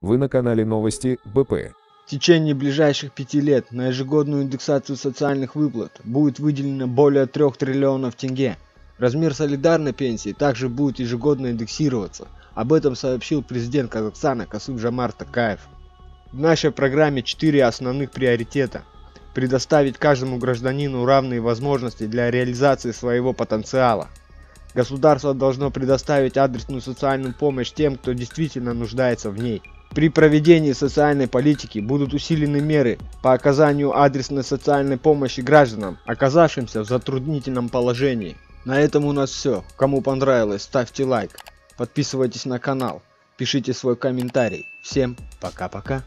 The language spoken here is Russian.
Вы на канале Новости БП. В течение ближайших 5 лет на ежегодную индексацию социальных выплат будет выделено более 3 триллионов тенге. Размер солидарной пенсии также будет ежегодно индексироваться. Об этом сообщил президент Казахстана Касым-Жомарт Токаев. В нашей программе 4 основных приоритета. Предоставить каждому гражданину равные возможности для реализации своего потенциала. Государство должно предоставить адресную социальную помощь тем, кто действительно нуждается в ней. При проведении социальной политики будут усилены меры по оказанию адресной социальной помощи гражданам, оказавшимся в затруднительном положении. На этом у нас все. Кому понравилось, ставьте лайк, подписывайтесь на канал, пишите свой комментарий. Всем пока-пока.